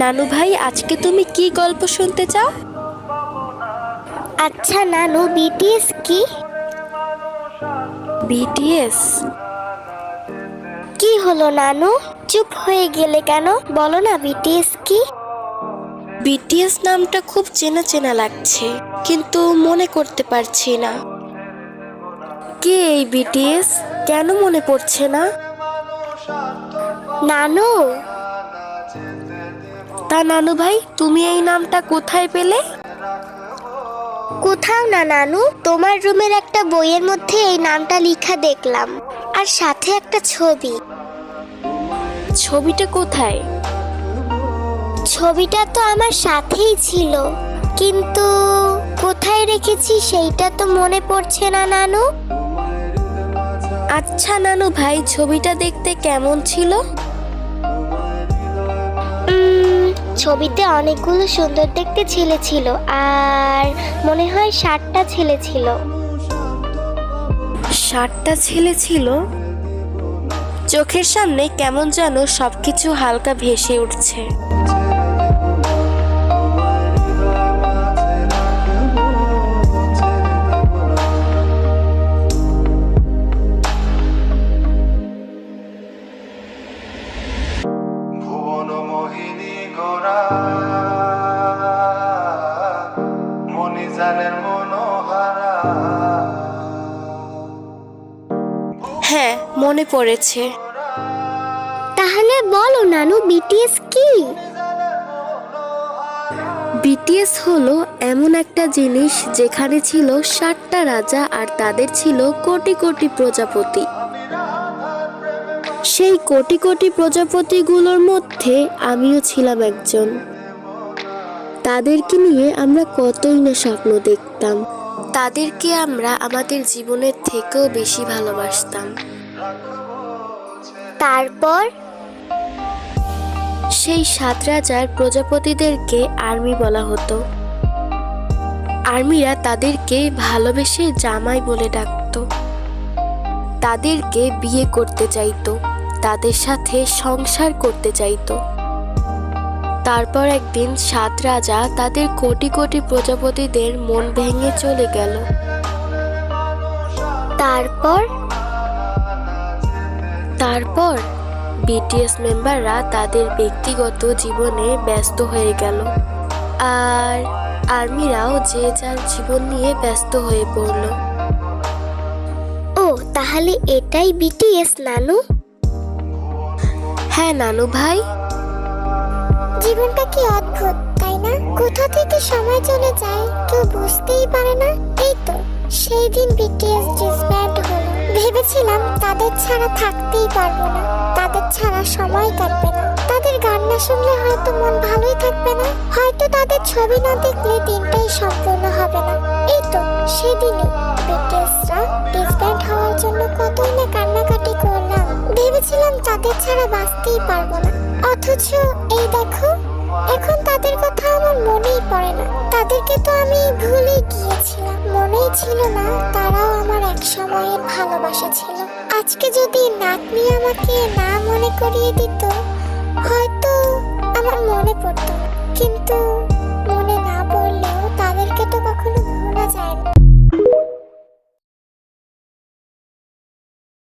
নানু ভাই, আজকে তুমি কি গল্প শুনতে চাও? আচ্ছা নানু, বিটিএস কি? বিটিএস? কি হলো নানু, চুপ হয়ে গেলে কেন? বলো না বিটিএস কি? বিটিএস নামটা খুব চেনা চেনা লাগছে, কিন্তু মনে করতে পারছি না। কে এই বিটিএস? কেন মনে পড়ছে না? নানু, তা নানু ভাই, তুমি এই নামটা কোথায় পেলে? কোথাও না নানু, তোমার রুমের একটা বইয়ের মধ্যে এই নামটা লেখা দেখলাম, আর সাথে একটা ছবি। ছবিটা কোথায়? ছবিটা তো আমার সাথেই ছিল, কিন্তু কোথায় রেখেছি সেইটা তো মনে পড়ছে না নানু। আচ্ছা নানু ভাই, ছবিটা দেখতে কেমন ছিল? ছবিতে অনেকগুলো সুন্দর দেখতে ছেলে ছিল, আর মনে হয় 7টা ছেলে ছিল। 7টা ছেলে ছিল? চোখের সামনে কেমন যেন সবকিছু হালকা ভেসে উঠছে। ভুবন মোহিনী গোরা মনিজানের মনোহারা। হ্যাঁ, মনে পড়েছে। তাহলে বলো নানু, বিটিএস কি? বিটিএস হলো এমন একটা জিনিস যেখানে ছিল 7টা রাজা আর তাদের ছিল কোটি কোটি প্রজাপতি। সেই কোটি কোটি প্রজাপতিগুলোর মধ্যে আমিও ছিলাম একজন। তাদেরকে নিয়ে আমরা কতই না স্বপ্ন দেখতাম। তাদেরকে আমরা আমাদের জীবনের থেকেও বেশি ভালোবাসতাম। তারপর? সেই 7 রাজার প্রজাপতিদেরকে আর্মি বলা হতো। আর্মিরা তাদেরকে ভালোবেসে জামাই বলে ডাকতো। তাদেরকে বিয়ে করতে চাইতো, তাদের সাথে সংসার করতে চাইতো। তারপর একদিন 7 রাজা তাদের কোটি কোটি প্রজাপতিদের মন ভেঙে চলে গেল। তারপর? তারপর বিটিএস মেম্বাররা তাদের ব্যক্তিগত জীবনে ব্যস্ত হয়ে গেল, আর আর্মিরাও যে যার জীবন নিয়ে ব্যস্ত হয়ে পড়ল। ও, তাহলে এটাই বিটিএস নানু? হ্যাঁ নানু ভাই। জীবনটা কি অদ্ভুত, তাই না? কোথা থেকে সময় চলে যায় কেউ বুঝতেই পারে না। এই তো সেই দিন বিটিএস ডিসব্যান্ড হলো। ভেবেছিলাম তাদের ছাড়া থাকতেই পারবো না, তাদের ছাড়া সময় কাটবে না, তাদের গান না শুনলে হয়তো মন ভালোই থাকবে না, হয়তো তাদের ছবি না দেখলে দিনটাই সম্পূর্ণ হবে না। এই তো সেদিনই বিটিএসরা ডিসব্যান্ড হওয়ার জন্য কতই না কান্নাকাটি করলাম। ভেবেছিলাম তাদের ছাড়া বাঁচতেই পারবো না, অথচ এই দেখো, এখন তাদের কথা আমার মনেই পড়ে না। তাদেরকে তো আমি ভুলে গিয়েছিলাম, মনেই ছিল না তারাও আমার এক সময়ের ভালোবাসা ছিল। আজকে যদি নাতনি আমাকে না মনে করিয়ে দিত, হয়তো আমার মনে পড়তো না, কিন্তু